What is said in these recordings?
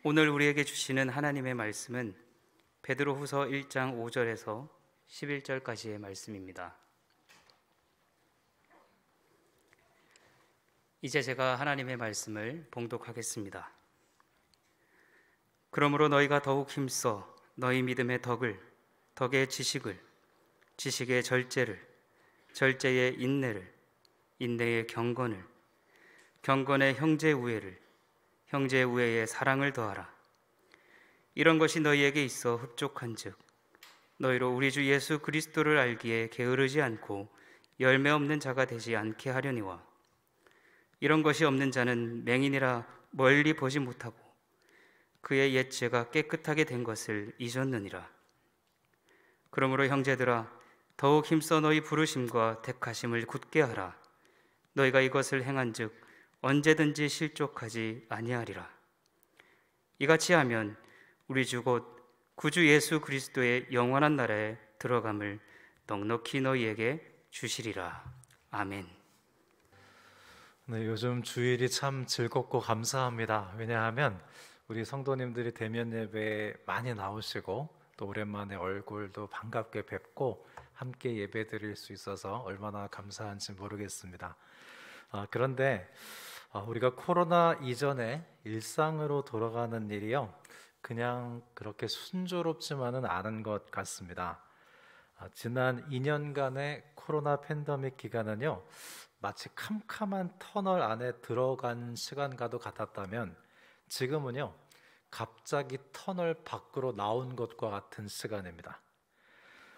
오늘 우리에게 주시는 하나님의 말씀은 베드로후서 1장 5절에서 11절까지의 말씀입니다. 이제 제가 하나님의 말씀을 봉독하겠습니다. 그러므로 너희가 더욱 힘써 너희 믿음의 덕을, 덕의 지식을, 지식의 절제를, 절제의 인내를, 인내의 경건을, 경건의 형제 우애를, 형제 우애의 사랑을 더하라. 이런 것이 너희에게 있어 흡족한즉 너희로 우리 주 예수 그리스도를 알기에 게으르지 않고 열매 없는 자가 되지 않게 하려니와, 이런 것이 없는 자는 맹인이라 멀리 보지 못하고 그의 옛 죄가 깨끗하게 된 것을 잊었느니라. 그러므로 형제들아, 더욱 힘써 너희 부르심과 택하심을 굳게 하라. 너희가 이것을 행한즉 언제든지 실족하지 아니하리라. 이같이 하면 우리 주 곧 구주 예수 그리스도의 영원한 나라에 들어감을 넉넉히 너희에게 주시리라. 아멘. 네, 요즘 주일이 참 즐겁고 감사합니다. 왜냐하면 우리 성도님들이 대면 예배에 많이 나오시고 또 오랜만에 얼굴도 반갑게 뵙고 함께 예배 드릴 수 있어서 얼마나 감사한지 모르겠습니다. 그런데 우리가 코로나 이전에 일상으로 돌아가는 일이요, 그냥 그렇게 순조롭지만은 않은 것 같습니다. 지난 2년간의 코로나 팬데믹 기간은요, 마치 캄캄한 터널 안에 들어간 시간과도 같았다면 지금은요, 갑자기 터널 밖으로 나온 것과 같은 시간입니다.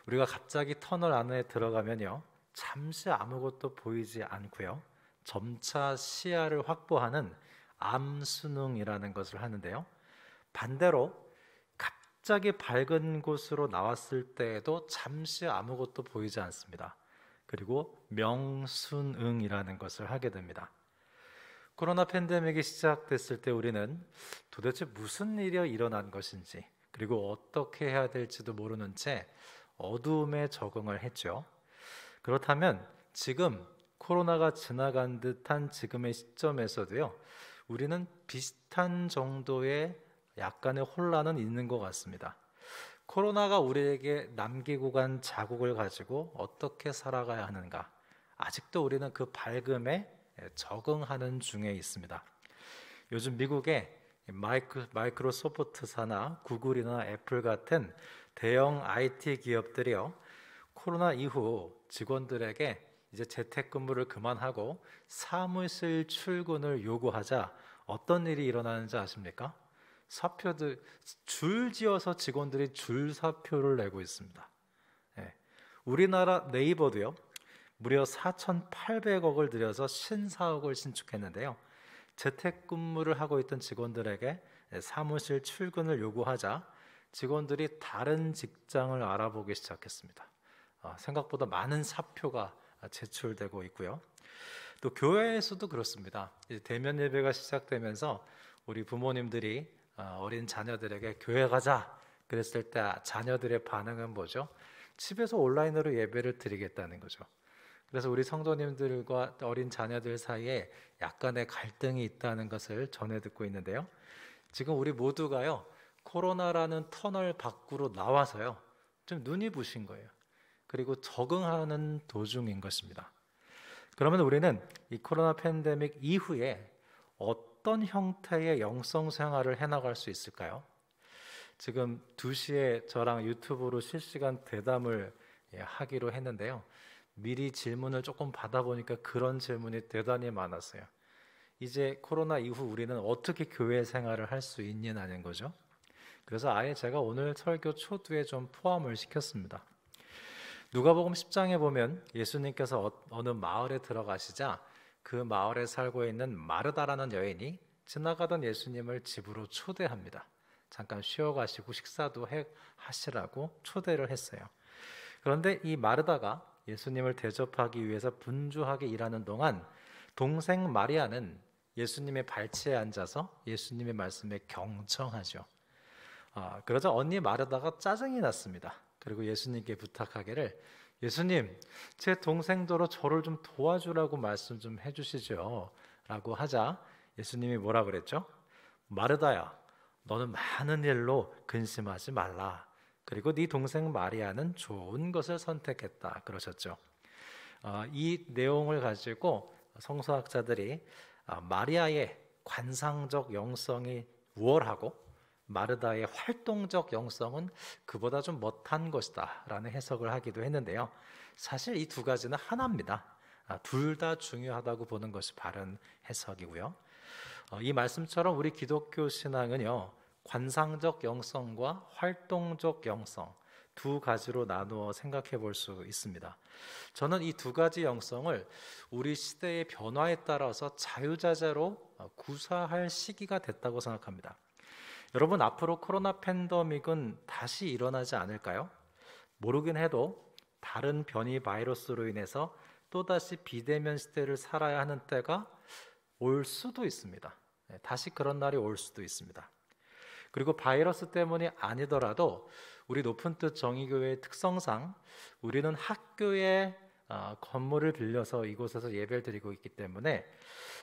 우리가 갑자기 터널 안에 들어가면요, 잠시 아무것도 보이지 않고요, 점차 시야를 확보하는 암순응이라는 것을 하는데요, 반대로 갑자기 밝은 곳으로 나왔을 때에도 잠시 아무것도 보이지 않습니다. 그리고 명순응이라는 것을 하게 됩니다. 코로나 팬데믹이 시작됐을 때 우리는 도대체 무슨 일이 일어난 것인지, 그리고 어떻게 해야 될지도 모르는 채 어두움에 적응을 했죠. 그렇다면 지금 코로나가 지나간 듯한 지금의 시점에서도요, 우리는 비슷한 정도의 약간의 혼란은 있는 것 같습니다. 코로나가 우리에게 남기고 간 자국을 가지고 어떻게 살아가야 하는가, 아직도 우리는 그 밝음에 적응하는 중에 있습니다. 요즘 미국의 마이크로소프트사나 구글이나 애플 같은 대형 IT 기업들이요, 코로나 이후 직원들에게 이제 재택근무를 그만하고 사무실 출근을 요구하자 어떤 일이 일어나는지 아십니까? 사표들 줄지어서 직원들이 줄사표를 내고 있습니다. 우리나라 네이버도요, 무려 4,800억을 들여서 신사옥을 신축했는데요, 재택근무를 하고 있던 직원들에게 사무실 출근을 요구하자 직원들이 다른 직장을 알아보기 시작했습니다. 생각보다 많은 사표가 제출되고 있고요. 또 교회에서도 그렇습니다. 대면 예배가 시작되면서 우리 부모님들이 어린 자녀들에게 교회 가자 그랬을 때 자녀들의 반응은 뭐죠? 집에서 온라인으로 예배를 드리겠다는 거죠. 그래서 우리 성도님들과 어린 자녀들 사이에 약간의 갈등이 있다는 것을 전해 듣고 있는데요, 지금 우리 모두가요, 코로나라는 터널 밖으로 나와서요, 좀 눈이 부신 거예요. 그리고 적응하는 도중인 것입니다. 그러면 우리는 이 코로나 팬데믹 이후에 어떤 형태의 영성 생활을 해나갈 수 있을까요? 지금 2시에 저랑 유튜브로 실시간 대담을 하기로 했는데요, 미리 질문을 조금 받아보니까 그런 질문이 대단히 많았어요. 이제 코로나 이후 우리는 어떻게 교회 생활을 할 수 있냐는 거죠. 그래서 아예 제가 오늘 설교 초두에 좀 포함을 시켰습니다. 누가복음 10장에 보면 예수님께서 어느 마을에 들어가시자 그 마을에 살고 있는 마르다라는 여인이 지나가던 예수님을 집으로 초대합니다. 잠깐 쉬어가시고 식사도 하시라고 초대를 했어요. 그런데 이 마르다가 예수님을 대접하기 위해서 분주하게 일하는 동안 동생 마리아는 예수님의 발치에 앉아서 예수님의 말씀에 경청하죠. 그러자 언니 마르다가 짜증이 났습니다. 그리고 예수님께 부탁하기를, 예수님, 제 동생더러 저를 좀 도와주라고 말씀 좀 해주시죠 라고 하자 예수님이 뭐라 그랬죠? 마르다야, 너는 많은 일로 근심하지 말라. 그리고 네 동생 마리아는 좋은 것을 선택했다 그러셨죠. 이 내용을 가지고 성서학자들이 마리아의 관상적 영성이 우월하고 마르다의 활동적 영성은 그보다 좀 못한 것이다 라는 해석을 하기도 했는데요. 사실 이 두 가지는 하나입니다. 둘 다 중요하다고 보는 것이 바른 해석이고요. 이 말씀처럼 우리 기독교 신앙은요, 관상적 영성과 활동적 영성 두 가지로 나누어 생각해 볼 수 있습니다. 저는 이 두 가지 영성을 우리 시대의 변화에 따라서 자유자재로 구사할 시기가 됐다고 생각합니다. 여러분, 앞으로 코로나 팬데믹은 다시 일어나지 않을까요? 모르긴 해도 다른 변이 바이러스로 인해서 또다시 비대면 시대를 살아야 하는 때가 올 수도 있습니다. 다시 그런 날이 올 수도 있습니다. 그리고 바이러스 때문이 아니더라도 우리 높은 뜻 정의교회의 특성상 우리는 학교의 건물을 빌려서 이곳에서 예배를 드리고 있기 때문에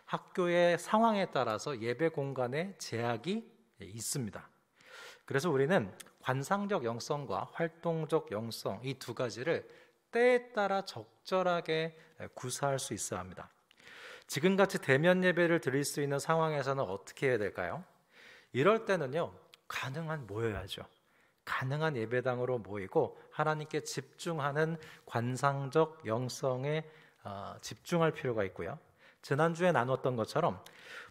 학교의 상황에 따라서 예배 공간에 제약이 있습니다. 그래서 우리는 관상적 영성과 활동적 영성 이 두 가지를 때에 따라 적절하게 구사할 수 있어야 합니다. 지금같이 대면 예배를 드릴 수 있는 상황에서는 어떻게 해야 될까요? 이럴 때는요, 가능한 모여야죠. 가능한 예배당으로 모이고 하나님께 집중하는 관상적 영성에 집중할 필요가 있고요. 지난주에 나눴던 것처럼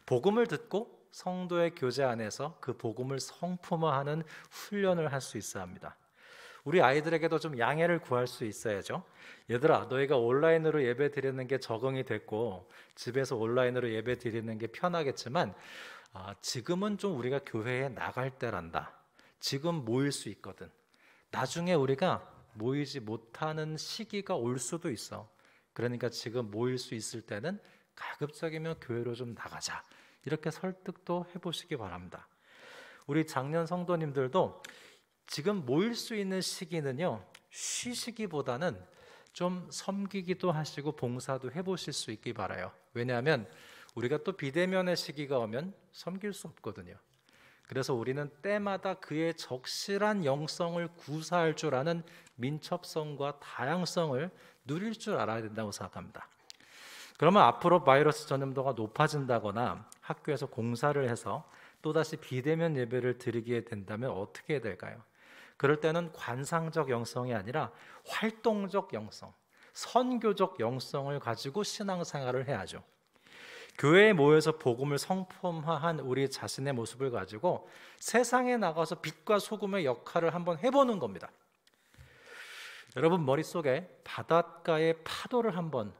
복음을 듣고 성도의 교제 안에서 그 복음을 성품화하는 훈련을 할 수 있어야 합니다. 우리 아이들에게도 좀 양해를 구할 수 있어야죠. 얘들아, 너희가 온라인으로 예배 드리는 게 적응이 됐고 집에서 온라인으로 예배 드리는 게 편하겠지만 지금은 좀 우리가 교회에 나갈 때란다. 지금 모일 수 있거든. 나중에 우리가 모이지 못하는 시기가 올 수도 있어. 그러니까 지금 모일 수 있을 때는 가급적이면 교회로 좀 나가자. 이렇게 설득도 해보시기 바랍니다. 우리 작년 성도님들도 지금 모일 수 있는 시기는요, 쉬시기보다는 좀 섬기기도 하시고 봉사도 해보실 수 있기 바라요. 왜냐하면 우리가 또 비대면의 시기가 오면 섬길 수 없거든요. 그래서 우리는 때마다 그의 적실한 영성을 구사할 줄 아는 민첩성과 다양성을 누릴 줄 알아야 된다고 생각합니다. 그러면 앞으로 바이러스 전염도가 높아진다거나 학교에서 공사를 해서 또다시 비대면 예배를 드리게 된다면 어떻게 해야 될까요? 그럴 때는 관상적 영성이 아니라 활동적 영성, 선교적 영성을 가지고 신앙생활을 해야죠. 교회에 모여서 복음을 성품화한 우리 자신의 모습을 가지고 세상에 나가서 빛과 소금의 역할을 한번 해보는 겁니다. 여러분 머릿속에 바닷가의 파도를 한번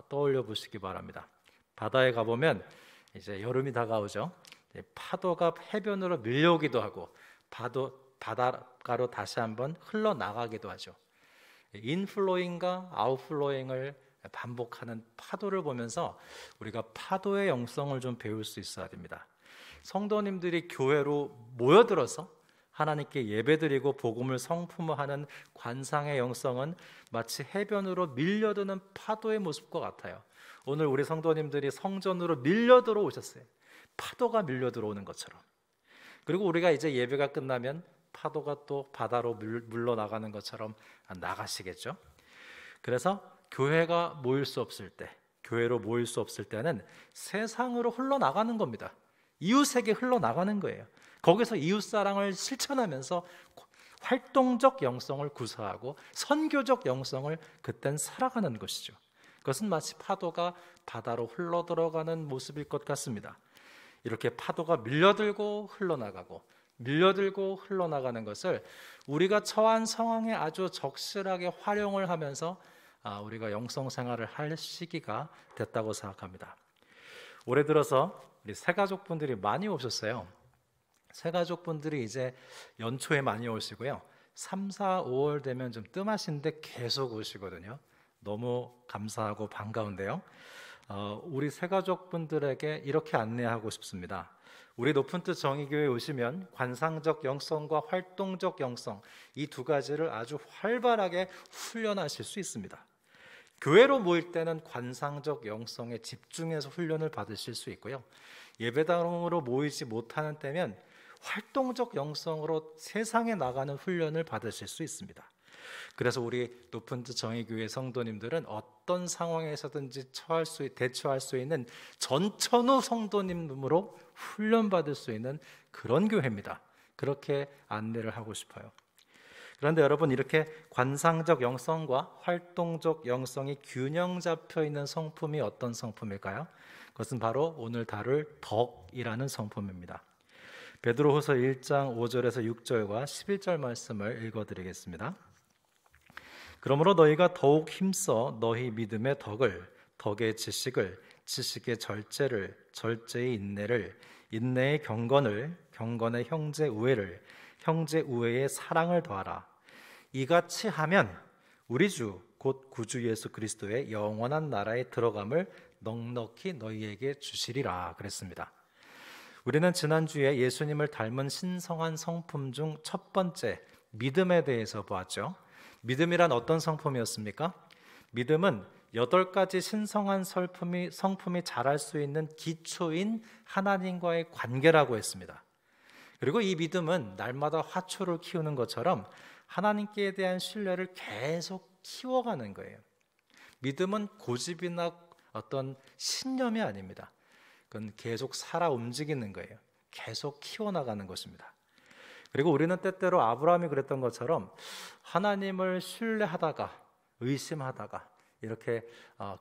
떠올려 보시기 바랍니다. 바다에 가보면 이제 여름이 다가오죠. 파도가 해변으로 밀려오기도 하고 바닷가로 다시 한번 흘러나가기도 하죠. 인플로잉과 아웃플로잉을 반복하는 파도를 보면서 우리가 파도의 영성을 좀 배울 수 있어야 됩니다. 성도님들이 교회로 모여들어서 하나님께 예배드리고 복음을 성품화하는 관상의 영성은 마치 해변으로 밀려드는 파도의 모습과 같아요. 오늘 우리 성도님들이 성전으로 밀려들어 오셨어요. 파도가 밀려들어오는 것처럼. 그리고 우리가 이제 예배가 끝나면 파도가 또 바다로 물러나가는 것처럼 나가시겠죠. 그래서 교회가 모일 수 없을 때, 교회로 모일 수 없을 때는 세상으로 흘러나가는 겁니다. 이웃에게 흘러나가는 거예요. 거기서 이웃사랑을 실천하면서 활동적 영성을 구사하고 선교적 영성을 그땐 살아가는 것이죠. 그것은 마치 파도가 바다로 흘러들어가는 모습일 것 같습니다. 이렇게 파도가 밀려들고 흘러나가고 밀려들고 흘러나가는 것을 우리가 처한 상황에 아주 적실하게 활용을 하면서 우리가 영성 생활을 할 시기가 됐다고 생각합니다. 올해 들어서 우리 새가족분들이 많이 오셨어요. 새가족분들이 이제 연초에 많이 오시고요. 3, 4, 5월 되면 좀 뜸하신데 계속 오시거든요. 너무 감사하고 반가운데요. 우리 새가족분들에게 이렇게 안내하고 싶습니다. 우리 높은 뜻 정의교회에 오시면 관상적 영성과 활동적 영성 이 두 가지를 아주 활발하게 훈련하실 수 있습니다. 교회로 모일 때는 관상적 영성에 집중해서 훈련을 받으실 수 있고요. 예배당으로 모이지 못하는 때면 활동적 영성으로 세상에 나가는 훈련을 받으실 수 있습니다. 그래서 우리 높은 뜻 정의교회 성도님들은 어떤 상황에서든지 대처할 수 있는 전천후 성도님으로 훈련받을 수 있는 그런 교회입니다. 그렇게 안내를 하고 싶어요. 그런데 여러분, 이렇게 관상적 영성과 활동적 영성이 균형 잡혀 있는 성품이 어떤 성품일까요? 그것은 바로 오늘 다룰 덕이라는 성품입니다. 베드로후서 1장 5절에서 6절과 11절 말씀을 읽어드리겠습니다. 그러므로 너희가 더욱 힘써 너희 믿음의 덕을, 덕의 지식을, 지식의 절제를, 절제의 인내를, 인내의 경건을, 경건의 형제 우애를, 형제 우애의 사랑을 더하라. 이같이 하면 우리 주 곧 구주 예수 그리스도의 영원한 나라에 들어감을 넉넉히 너희에게 주시리라 그랬습니다. 우리는 지난주에 예수님을 닮은 신성한 성품 중 첫 번째 믿음에 대해서 보았죠. 믿음이란 어떤 성품이었습니까? 믿음은 8가지 신성한 성품이 자랄 수 있는 기초인 하나님과의 관계라고 했습니다. 그리고 이 믿음은 날마다 화초를 키우는 것처럼 하나님께 대한 신뢰를 계속 키워가는 거예요. 믿음은 고집이나 어떤 신념이 아닙니다. 그건 계속 살아 움직이는 거예요. 계속 키워나가는 것입니다. 그리고 우리는 때때로 아브라함이 그랬던 것처럼 하나님을 신뢰하다가 의심하다가 이렇게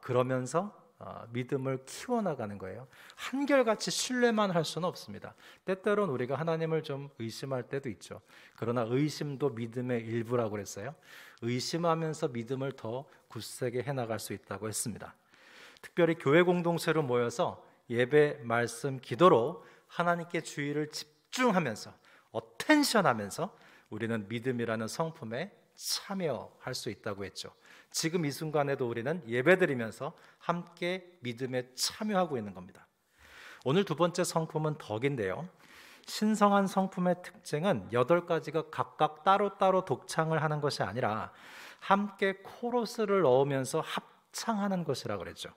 그러면서 믿음을 키워나가는 거예요. 한결같이 신뢰만 할 수는 없습니다. 때때로는 우리가 하나님을 좀 의심할 때도 있죠. 그러나 의심도 믿음의 일부라고 그랬어요. 의심하면서 믿음을 더 굳세게 해나갈 수 있다고 했습니다. 특별히 교회 공동체로 모여서 예배, 말씀, 기도로 하나님께 주의를 집중하면서 어텐션하면서 우리는 믿음이라는 성품에 참여할 수 있다고 했죠. 지금 이 순간에도 우리는 예배드리면서 함께 믿음에 참여하고 있는 겁니다. 오늘 두 번째 성품은 덕인데요. 신성한 성품의 특징은 8가지가 각각 따로따로 독창을 하는 것이 아니라 함께 코러스를 넣으면서 합창하는 것이라고 그랬죠.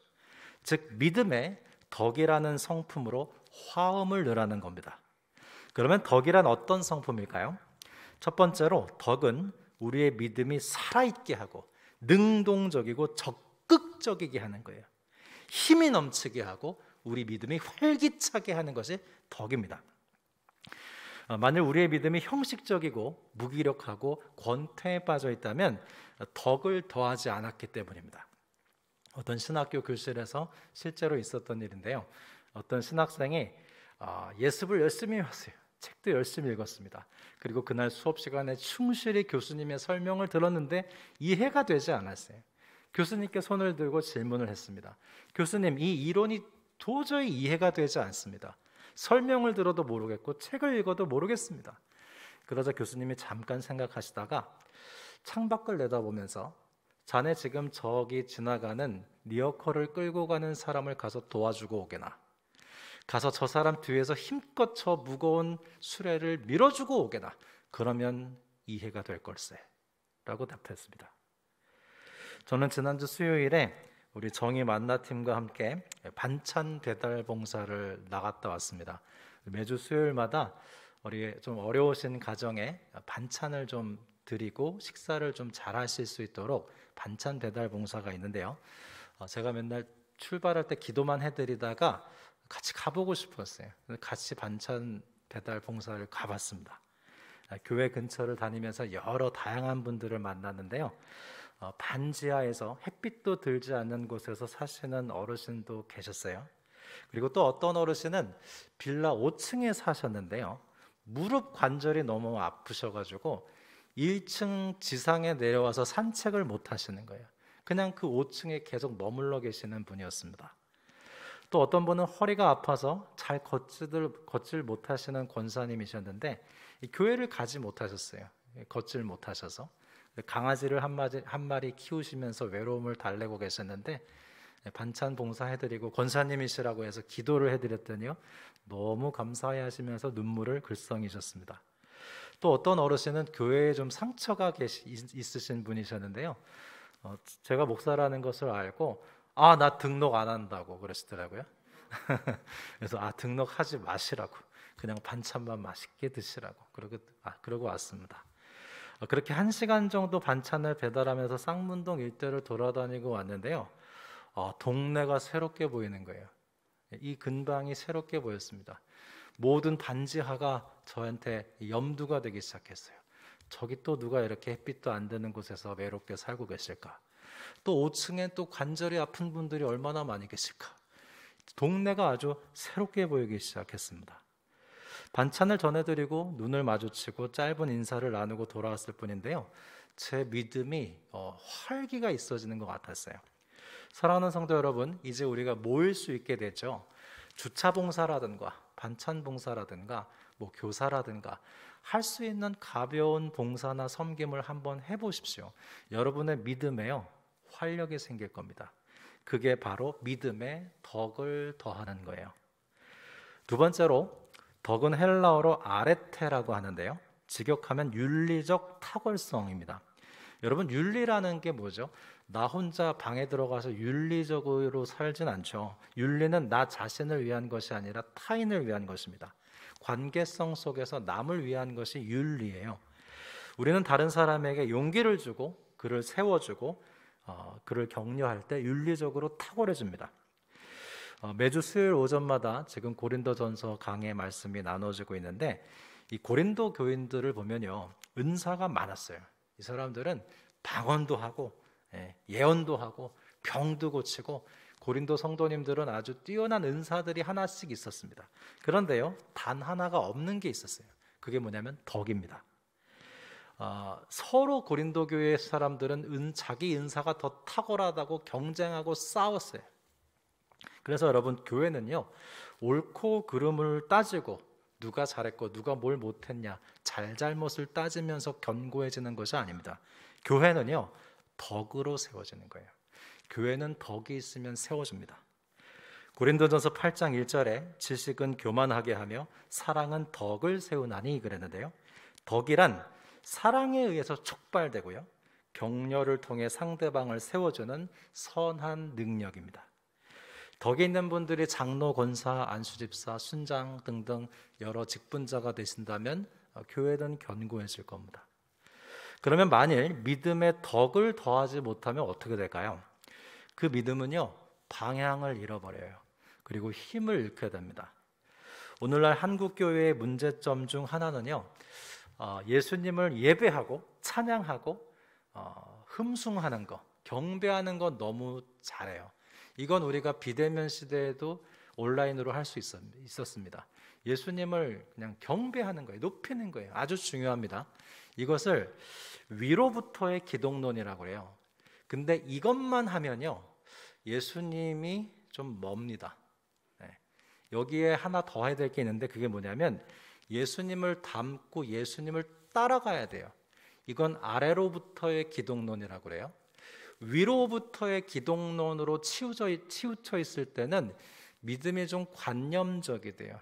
즉 믿음에 덕이라는 성품으로 화음을 넣으라는 겁니다. 그러면 덕이란 어떤 성품일까요? 첫 번째로 덕은 우리의 믿음이 살아있게 하고 능동적이고 적극적이게 하는 거예요. 힘이 넘치게 하고 우리 믿음이 활기차게 하는 것이 덕입니다. 만일 우리의 믿음이 형식적이고 무기력하고 권태에 빠져 있다면 덕을 더하지 않았기 때문입니다. 어떤 신학교 교실에서 실제로 있었던 일인데요. 어떤 신학생이 예습을 열심히 했어요. 책도 열심히 읽었습니다. 그리고 그날 수업 시간에 충실히 교수님의 설명을 들었는데 이해가 되지 않았어요. 교수님께 손을 들고 질문을 했습니다. 교수님, 이 이론이 도저히 이해가 되지 않습니다. 설명을 들어도 모르겠고 책을 읽어도 모르겠습니다. 그러자 교수님이 잠깐 생각하시다가 창밖을 내다보면서 자네 지금 저기 지나가는 리어커를 끌고 가는 사람을 가서 도와주고 오게나. 가서 저 사람 뒤에서 힘껏 저 무거운 수레를 밀어주고 오게나. 그러면 이해가 될 걸세 라고 답했습니다. 저는 지난주 수요일에 우리 정의 만나팀과 함께 반찬 배달 봉사를 나갔다 왔습니다. 매주 수요일마다 우리 좀 어려우신 가정에 반찬을 좀 드리고 식사를 좀 잘 하실 수 있도록 반찬 배달 봉사가 있는데요. 제가 맨날 출발할 때 기도만 해드리다가 같이 가보고 싶었어요. 같이 반찬 배달 봉사를 가봤습니다. 교회 근처를 다니면서 여러 다양한 분들을 만났는데요. 반지하에서 햇빛도 들지 않는 곳에서 사시는 어르신도 계셨어요. 그리고 또 어떤 어르신은 빌라 5층에 사셨는데요. 무릎 관절이 너무 아프셔가지고 1층 지상에 내려와서 산책을 못 하시는 거예요. 그냥 그 5층에 계속 머물러 계시는 분이었습니다. 또 어떤 분은 허리가 아파서 잘 걷질 못하시는 권사님이셨는데 교회를 가지 못하셨어요. 걷질 못하셔서 강아지를 한 마리 키우시면서 외로움을 달래고 계셨는데 반찬 봉사해드리고 권사님이시라고 해서 기도를 해드렸더니요, 너무 감사해하시면서 눈물을 글썽이셨습니다. 또 어떤 어르신은 교회에 좀 상처가 있으신 분이셨는데요. 제가 목사라는 것을 알고 나 등록 안 한다고 그러시더라고요. 그래서 등록하지 마시라고 그냥 반찬만 맛있게 드시라고 그러고 왔습니다. 그렇게 1시간 정도 반찬을 배달하면서 쌍문동 일대를 돌아다니고 왔는데요. 동네가 새롭게 보이는 거예요. 이 근방이 새롭게 보였습니다. 모든 반지하가 저한테 염두가 되기 시작했어요. 저기 또 누가 이렇게 햇빛도 안 드는 곳에서 외롭게 살고 계실까? 또 5층엔 또 관절이 아픈 분들이 얼마나 많이 계실까? 동네가 아주 새롭게 보이기 시작했습니다. 반찬을 전해드리고 눈을 마주치고 짧은 인사를 나누고 돌아왔을 뿐인데요. 제 믿음이 활기가 있어지는 것 같았어요. 사랑하는 성도 여러분, 이제 우리가 모일 수 있게 되죠. 주차 봉사라든가 반찬 봉사라든가 교사라든가 할 수 있는 가벼운 봉사나 섬김을 한번 해보십시오. 여러분의 믿음에요, 활력이 생길 겁니다. 그게 바로 믿음의 덕을 더하는 거예요. 두 번째로, 덕은 헬라어로 아레테라고 하는데요. 직역하면 윤리적 탁월성입니다. 여러분, 윤리라는 게 뭐죠? 나 혼자 방에 들어가서 윤리적으로 살진 않죠. 윤리는 나 자신을 위한 것이 아니라 타인을 위한 것입니다. 관계성 속에서 남을 위한 것이 윤리예요. 우리는 다른 사람에게 용기를 주고 그를 세워주고 그를 격려할 때 윤리적으로 탁월해집니다. 매주 수요일 오전마다 지금 고린도전서 강의 말씀이 나눠지고 있는데, 이 고린도 교인들을 보면요, 은사가 많았어요. 이 사람들은 방언도 하고 예언도 하고 병도 고치고, 고린도 성도님들은 아주 뛰어난 은사들이 하나씩 있었습니다. 그런데요, 단 하나가 없는 게 있었어요. 그게 뭐냐면 덕입니다. 서로 고린도 교회 사람들은 자기 은사가 더 탁월하다고 경쟁하고 싸웠어요. 그래서 여러분, 교회는요, 옳고 그름을 따지고 누가 잘했고 누가 뭘 못했냐, 잘잘못을 따지면서 견고해지는 것이 아닙니다. 교회는요, 덕으로 세워지는 거예요. 교회는 덕이 있으면 세워집니다. 고린도전서 8장 1절에 지식은 교만하게 하며 사랑은 덕을 세우나니 그랬는데요. 덕이란 사랑에 의해서 촉발되고요, 격려를 통해 상대방을 세워주는 선한 능력입니다. 덕이 있는 분들이 장로, 권사, 안수집사, 순장 등등 여러 직분자가 되신다면 교회는 견고해질 겁니다. 그러면 만일 믿음의 덕을 더하지 못하면 어떻게 될까요? 그 믿음은요, 방향을 잃어버려요. 그리고 힘을 잃게 됩니다. 오늘날 한국교회의 문제점 중 하나는요, 예수님을 예배하고 찬양하고 흠숭하는 거, 경배하는 거 너무 잘해요. 이건 우리가 비대면 시대에도 온라인으로 할 수 있었습니다. 예수님을 그냥 경배하는 거예요. 높이는 거예요. 아주 중요합니다. 이것을 위로부터의 기독론이라고 해요. 근데 이것만 하면요, 예수님이 좀 멉니다. 여기에 하나 더 해야 될 게 있는데, 그게 뭐냐면 예수님을 닮고 예수님을 따라가야 돼요. 이건 아래로부터의 기독론이라고 그래요. 위로부터의 기독론으로 치우쳐 있을 때는 믿음이 좀 관념적이 돼요.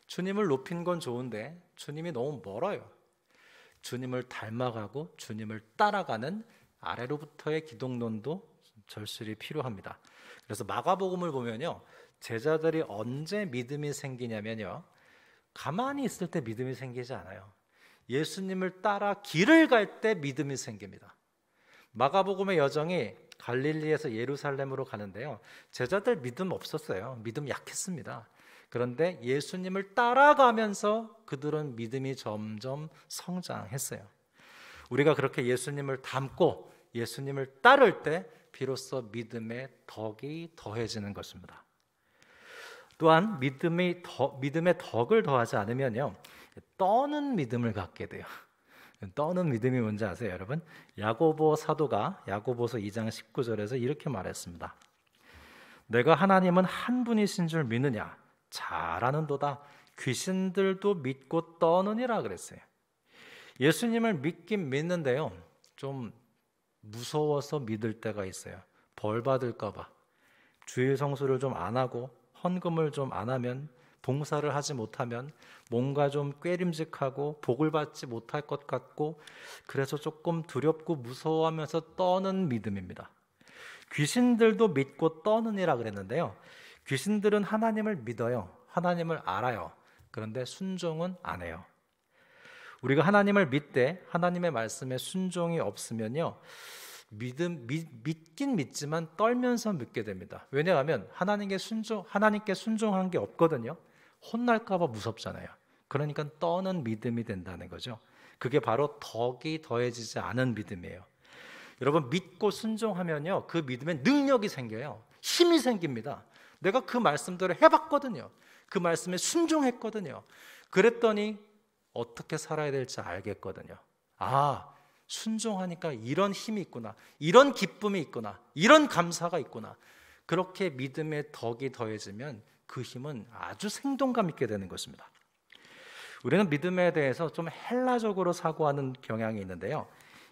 주님을 높인 건 좋은데 주님이 너무 멀어요. 주님을 닮아가고 주님을 따라가는 아래로부터의 기독론도 절실히 필요합니다. 그래서 마가복음을 보면요, 제자들이 언제 믿음이 생기냐면요, 가만히 있을 때 믿음이 생기지 않아요. 예수님을 따라 길을 갈 때 믿음이 생깁니다. 마가복음의 여정이 갈릴리에서 예루살렘으로 가는데요, 제자들 믿음 없었어요. 믿음 약했습니다. 그런데 예수님을 따라가면서 그들은 믿음이 점점 성장했어요. 우리가 그렇게 예수님을 닮고 예수님을 따를 때 비로소 믿음의 덕이 더해지는 것입니다. 또한 믿음의 덕을 더하지 않으면요, 떠는 믿음을 갖게 돼요. 떠는 믿음이 뭔지 아세요, 여러분? 야고보 사도가 야고보서 2장 19절에서 이렇게 말했습니다. 내가 하나님은 한 분이신 줄 믿느냐? 잘 아는도다. 귀신들도 믿고 떠느니라 그랬어요. 예수님을 믿긴 믿는데요, 좀 무서워서 믿을 때가 있어요. 벌 받을까 봐. 주일 성수를 좀 안 하고 헌금을 좀 안 하면, 봉사를 하지 못하면 뭔가 좀 꾀림직하고 복을 받지 못할 것 같고, 그래서 조금 두렵고 무서워하면서 떠는 믿음입니다. 귀신들도 믿고 떠느니라 그랬는데요, 귀신들은 하나님을 믿어요. 하나님을 알아요. 그런데 순종은 안 해요. 우리가 하나님을 믿되 하나님의 말씀에 순종이 없으면요, 믿긴 믿지만 떨면서 믿게 됩니다. 왜냐하면 하나님께 순종한 게 없거든요. 혼날까 봐 무섭잖아요. 그러니까 떠는 믿음이 된다는 거죠. 그게 바로 덕이 더해지지 않은 믿음이에요. 여러분, 믿고 순종하면요, 그 믿음에 능력이 생겨요. 힘이 생깁니다. 내가 그 말씀대로 해봤거든요. 그 말씀에 순종했거든요. 그랬더니 어떻게 살아야 될지 알겠거든요. 아, 순종하니까 이런 힘이 있구나, 이런 기쁨이 있구나, 이런 감사가 있구나. 그렇게 믿음의 덕이 더해지면 그 힘은 아주 생동감 있게 되는 것입니다. 우리는 믿음에 대해서 좀 헬라적으로 사고하는 경향이 있는데요,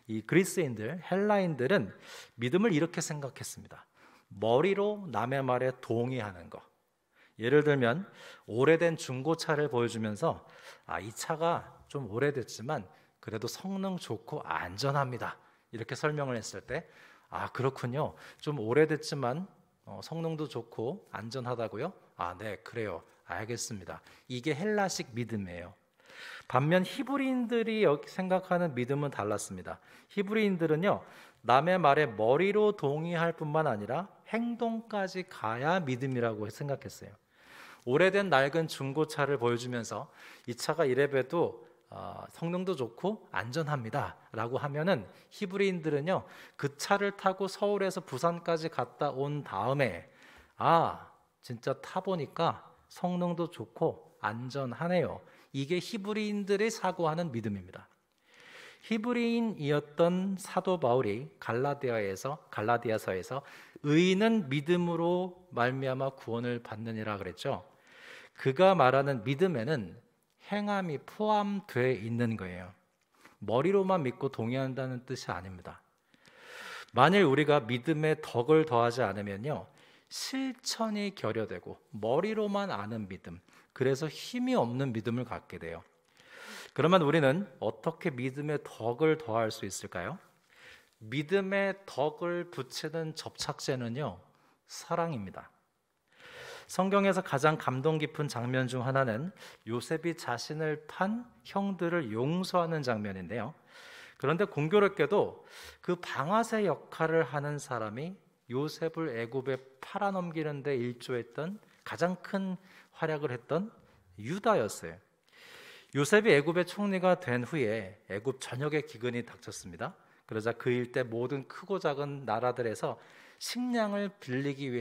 이 그리스인들, 헬라인들은 믿음을 이렇게 생각했습니다. 머리로 남의 말에 동의하는 거. 예를 들면 오래된 중고차를 보여주면서 이 차가 좀 오래됐지만 그래도 성능 좋고 안전합니다, 이렇게 설명을 했을 때 그렇군요, 좀 오래됐지만 성능도 좋고 안전하다고요? 네, 그래요, 알겠습니다. 이게 헬라식 믿음이에요. 반면 히브리인들이 생각하는 믿음은 달랐습니다. 히브리인들은요, 남의 말에 머리로 동의할 뿐만 아니라 행동까지 가야 믿음이라고 생각했어요. 오래된 낡은 중고차를 보여주면서 이 차가 이래봬도 성능도 좋고 안전합니다 라고 하면은 히브리인들은요, 그 차를 타고 서울에서 부산까지 갔다 온 다음에 진짜 타보니까 성능도 좋고 안전하네요, 이게 히브리인들이 사고하는 믿음입니다. 히브리인이었던 사도 바울이 갈라디아서에서 의인은 믿음으로 말미암아 구원을 받느니라 그랬죠. 그가 말하는 믿음에는 행함이 포함되어 있는 거예요. 머리로만 믿고 동의한다는 뜻이 아닙니다. 만일 우리가 믿음에 덕을 더하지 않으면요, 실천이 결여되고 머리로만 아는 믿음, 그래서 힘이 없는 믿음을 갖게 돼요. 그러면 우리는 어떻게 믿음의 덕을 더할 수 있을까요? 믿음의 덕을 붙이는 접착제는요, 사랑입니다. 성경에서 가장 감동 깊은 장면 중 하나는 요셉이 자신을 판 형들을 용서하는 장면인데요. 그런데 공교롭게도 그 방아쇠 역할을 하는 사람이 요셉을 애굽에 팔아넘기는 데 일조했던, 가장 큰 활약을 했던 유다였어요. 요셉이 애굽의 총리가 된 후에 애굽 전역에 기근이 닥쳤습니다. 그러자 그 일대 모든 크고 작은 나라들에서 식량을 사기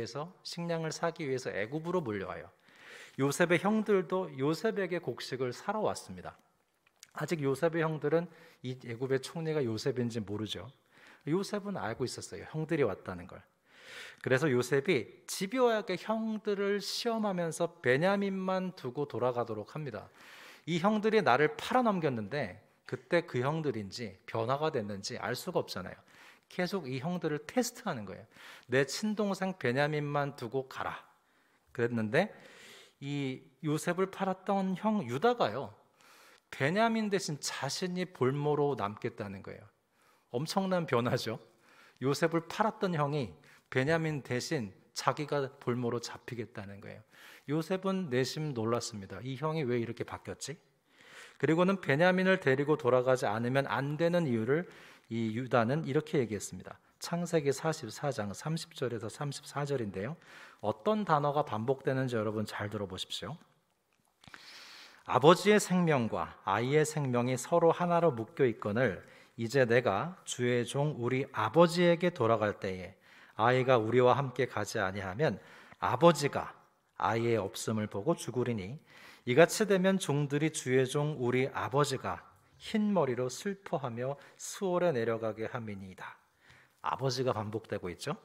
위해서 애굽으로 몰려와요. 요셉의 형들도 요셉에게 곡식을 사러 왔습니다. 아직 요셉의 형들은 이 애굽의 총리가 요셉인지 모르죠. 요셉은 알고 있었어요, 형들이 왔다는 걸. 그래서 요셉이 집요하게 형들을 시험하면서 베냐민만 두고 돌아가도록 합니다. 이 형들이 나를 팔아넘겼는데 그때 그 형들인지 변화가 됐는지 알 수가 없잖아요. 계속 이 형들을 테스트하는 거예요. 내 친동생 베냐민만 두고 가라 그랬는데, 이 요셉을 팔았던 형 유다가요, 베냐민 대신 자신이 볼모로 남겠다는 거예요. 엄청난 변화죠. 요셉을 팔았던 형이 베냐민 대신 자기가 볼모로 잡히겠다는 거예요. 요셉은 내심 놀랐습니다. 이 형이 왜 이렇게 바뀌었지? 그리고는 베냐민을 데리고 돌아가지 않으면 안 되는 이유를 이 유다는 이렇게 얘기했습니다. 창세기 44장 30절에서 34절인데요. 어떤 단어가 반복되는지 여러분 잘 들어보십시오. 아버지의 생명과 아이의 생명이 서로 하나로 묶여 있거늘 이제 내가 주의 종 우리 아버지에게 돌아갈 때에 아이가 우리와 함께 가지 아니하면 아버지가 아이의 없음을 보고 죽으리니 이같이 되면 종들이 주의 종 우리 아버지가 흰 머리로 슬퍼하며 수월에 내려가게 함이니이다. 아버지가 반복되고 있죠.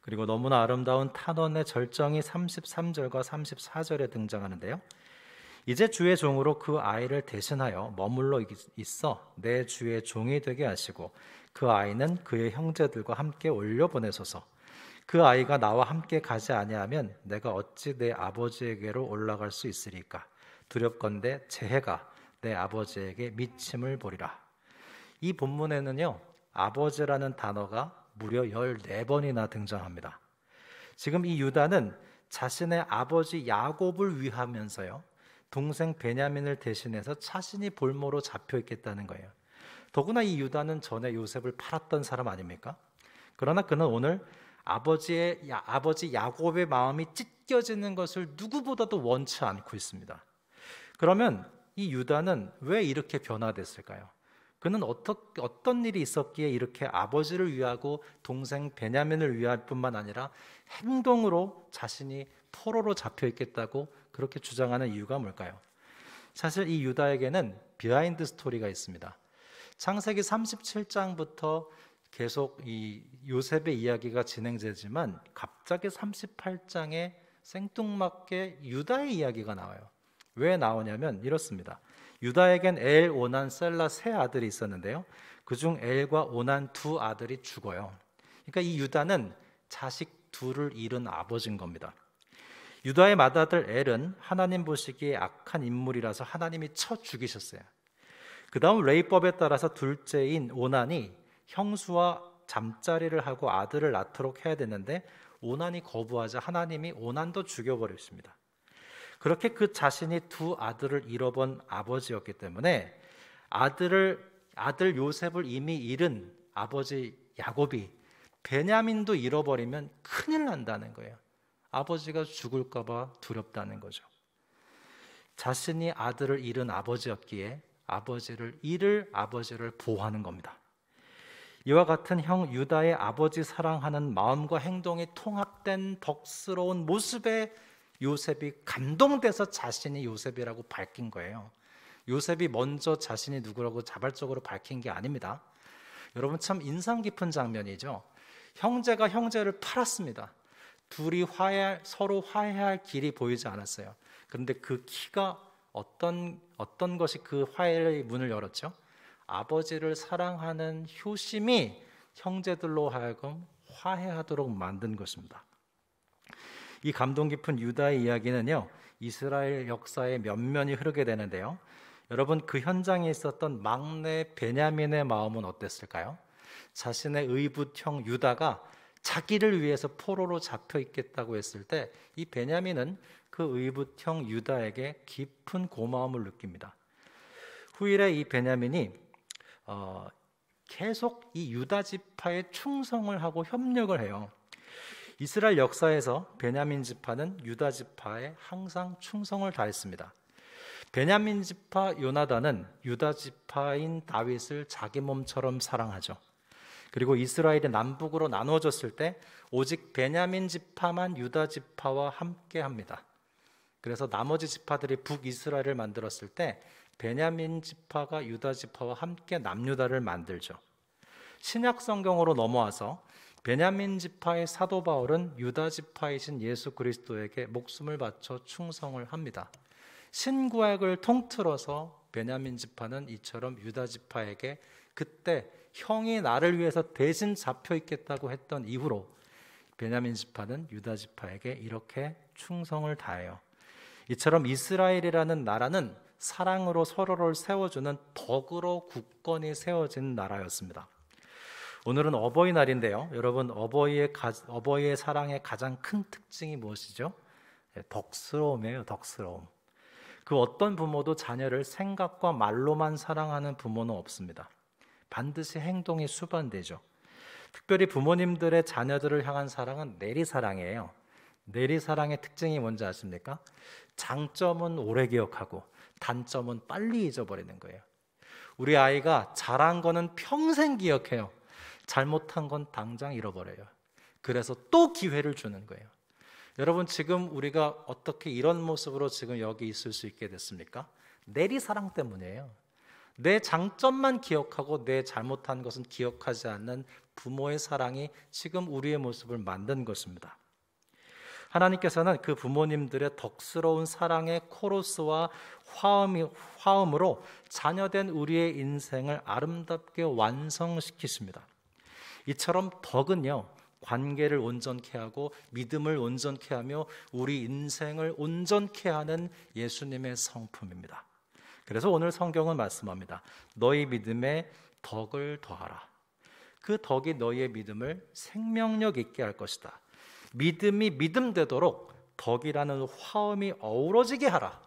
그리고 너무나 아름다운 탄원의 절정이 33절과 34절에 등장하는데요. 이제 주의 종으로 그 아이를 대신하여 머물러 있어 내 주의 종이 되게 하시고 그 아이는 그의 형제들과 함께 올려보내소서. 그 아이가 나와 함께 가지 아니하면 내가 어찌 내 아버지에게로 올라갈 수 있으리까? 두렵건대 제 해가 내 아버지에게 미침을 보리라. 이 본문에는요, 아버지라는 단어가 무려 14번이나 등장합니다. 지금 이 유다는 자신의 아버지 야곱을 위하면서요, 동생 베냐민을 대신해서 자신이 볼모로 잡혀 있겠다는 거예요. 더구나 이 유다는 전에 요셉을 팔았던 사람 아닙니까? 그러나 그는 오늘 아버지 야곱의 마음이 찢겨지는 것을 누구보다도 원치 않고 있습니다. 그러면 이 유다는 왜 이렇게 변화됐을까요? 그는 어떤 일이 있었기에 이렇게 아버지를 위하고 동생 베냐민을 위할 뿐만 아니라 행동으로 자신이 포로로 잡혀 있겠다고 그렇게 주장하는 이유가 뭘까요? 사실 이 유다에게는 비하인드 스토리가 있습니다. 창세기 37장부터 계속 이 요셉의 이야기가 진행되지만 갑자기 38장에 생뚱맞게 유다의 이야기가 나와요. 왜 나오냐면 이렇습니다. 유다에겐 엘, 오난, 셀라 세 아들이 있었는데요. 그중 엘과 오난 두 아들이 죽어요. 그러니까 이 유다는 자식 둘을 잃은 아버지인 겁니다. 유다의 맏아들 엘은 하나님 보시기에 악한 인물이라서 하나님이 쳐 죽이셨어요. 그 다음 레위법에 따라서 둘째인 오난이 형수와 잠자리를 하고 아들을 낳도록 해야 되는데 오난이 거부하자 하나님이 오난도 죽여버렸습니다. 그렇게 그 자신이 두 아들을 잃어본 아버지였기 때문에 아들 요셉을 이미 잃은 아버지 야곱이 베냐민도 잃어버리면 큰일 난다는 거예요. 아버지가 죽을까 봐 두렵다는 거죠. 자신이 아들을 잃은 아버지였기에 아버지를 잃을 아버지를 보호하는 겁니다. 이와 같은 형 유다의 아버지 사랑하는 마음과 행동이 통합된 덕스러운 모습에 요셉이 감동돼서 자신이 요셉이라고 밝힌 거예요. 요셉이 먼저 자신이 누구라고 자발적으로 밝힌 게 아닙니다. 여러분 참 인상 깊은 장면이죠. 형제가 형제를 팔았습니다. 둘이 서로 화해할 길이 보이지 않았어요. 그런데 그 키가 어떤 것이 그 화해의 문을 열었죠? 아버지를 사랑하는 효심이 형제들로 하여금 화해하도록 만든 것입니다. 이 감동 깊은 유다의 이야기는요, 이스라엘 역사의 면면이 흐르게 되는데요. 여러분 그 현장에 있었던 막내 베냐민의 마음은 어땠을까요? 자신의 의붓형 유다가 자기를 위해서 포로로 잡혀 있겠다고 했을 때 이 베냐민은 그 의붓형 유다에게 깊은 고마움을 느낍니다. 후일에 이 베냐민이 계속 이 유다 지파에 충성을 하고 협력을 해요. 이스라엘 역사에서 베냐민 지파는 유다 지파에 항상 충성을 다했습니다. 베냐민 지파 요나단은 유다 지파인 다윗을 자기 몸처럼 사랑하죠. 그리고 이스라엘이 남북으로 나눠졌을 때 오직 베냐민 지파만 유다 지파와 함께 합니다. 그래서 나머지 지파들이 북이스라엘을 만들었을 때 베냐민 지파가 유다 지파와 함께 남유다를 만들죠. 신약 성경으로 넘어와서 베냐민 지파의 사도 바울은 유다 지파이신 예수 그리스도에게 목숨을 바쳐 충성을 합니다. 신구약을 통틀어서 베냐민 지파는 이처럼 유다 지파에게 그때 형이 나를 위해서 대신 잡혀 있겠다고 했던 이후로 베냐민 지파는 유다 지파에게 이렇게 충성을 다해요. 이처럼 이스라엘이라는 나라는 사랑으로 서로를 세워주는 덕으로 굳건히 세워진 나라였습니다. 오늘은 어버이날인데요. 여러분 어버이의 사랑의 가장 큰 특징이 무엇이죠? 덕스러움이에요. 덕스러움. 그 어떤 부모도 자녀를 생각과 말로만 사랑하는 부모는 없습니다. 반드시 행동이 수반되죠. 특별히 부모님들의 자녀들을 향한 사랑은 내리사랑이에요. 내리사랑의 특징이 뭔지 아십니까? 장점은 오래 기억하고 단점은 빨리 잊어버리는 거예요. 우리 아이가 잘한 거는 평생 기억해요. 잘못한 건 당장 잃어버려요. 그래서 또 기회를 주는 거예요. 여러분 지금 우리가 어떻게 이런 모습으로 지금 여기 있을 수 있게 됐습니까? 내리사랑 때문이에요. 내 장점만 기억하고 내 잘못한 것은 기억하지 않는 부모의 사랑이 지금 우리의 모습을 만든 것입니다. 하나님께서는 그 부모님들의 덕스러운 사랑의 코러스와 화음으로 자녀된 우리의 인생을 아름답게 완성시키십니다. 이처럼 덕은요, 관계를 온전케 하고 믿음을 온전케 하며 우리 인생을 온전케 하는 예수님의 성품입니다. 그래서 오늘 성경은 말씀합니다. 너희 믿음에 덕을 더하라. 그 덕이 너희의 믿음을 생명력 있게 할 것이다. 믿음이 믿음 되도록 덕이라는 화음이 어우러지게 하라.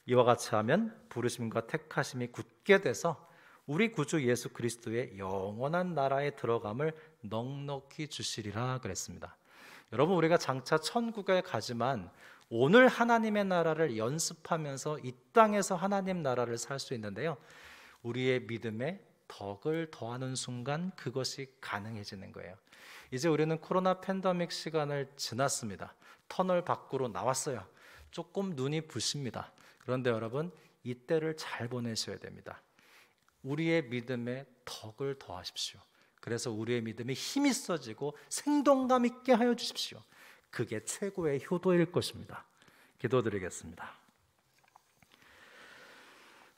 이와 같이 하면 부르심과 택하심이 굳게 돼서 우리 구주 예수 그리스도의 영원한 나라에 들어감을 넉넉히 주시리라 그랬습니다. 여러분, 우리가 장차 천국에 가지만 오늘 하나님의 나라를 연습하면서 이 땅에서 하나님 나라를 살 수 있는데요, 우리의 믿음에 덕을 더하는 순간 그것이 가능해지는 거예요. 이제 우리는 코로나 팬데믹 시간을 지났습니다. 터널 밖으로 나왔어요. 조금 눈이 부십니다. 그런데 여러분, 이때를 잘 보내셔야 됩니다. 우리의 믿음에 덕을 더하십시오. 그래서 우리의 믿음이 힘이 있어지고 생동감 있게 하여 주십시오. 그게 최고의 효도일 것입니다. 기도드리겠습니다.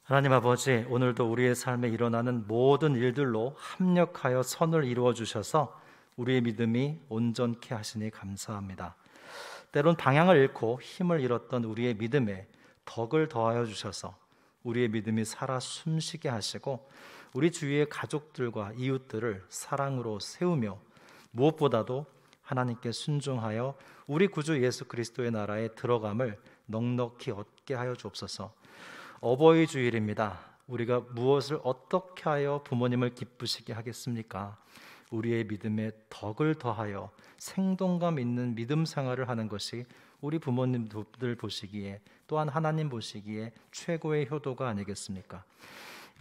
하나님 아버지, 오늘도 우리의 삶에 일어나는 모든 일들로 합력하여 선을 이루어 주셔서 우리의 믿음이 온전케 하시니 감사합니다. 때론 방향을 잃고 힘을 잃었던 우리의 믿음에 덕을 더하여 주셔서 우리의 믿음이 살아 숨쉬게 하시고 우리 주위의 가족들과 이웃들을 사랑으로 세우며 무엇보다도 하나님께 순종하여 우리 구주 예수 그리스도의 나라에 들어감을 넉넉히 얻게 하여 주옵소서. 어버이 주일입니다. 우리가 무엇을 어떻게 하여 부모님을 기쁘시게 하겠습니까? 우리의 믿음에 덕을 더하여 생동감 있는 믿음 생활을 하는 것이 우리 부모님들 보시기에, 또한 하나님 보시기에 최고의 효도가 아니겠습니까?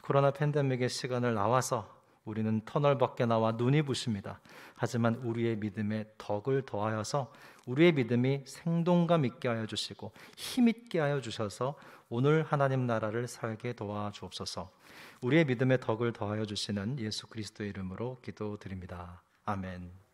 코로나 팬데믹의 시간을 나와서 우리는 터널 밖에 나와 눈이 부십니다. 하지만 우리의 믿음에 덕을 더하여서 우리의 믿음이 생동감 있게 하여 주시고 힘 있게 하여 주셔서 오늘 하나님 나라를 살게 도와주옵소서. 우리의 믿음에 덕을 더하여 주시는 예수 그리스도의 이름으로 기도드립니다. 아멘.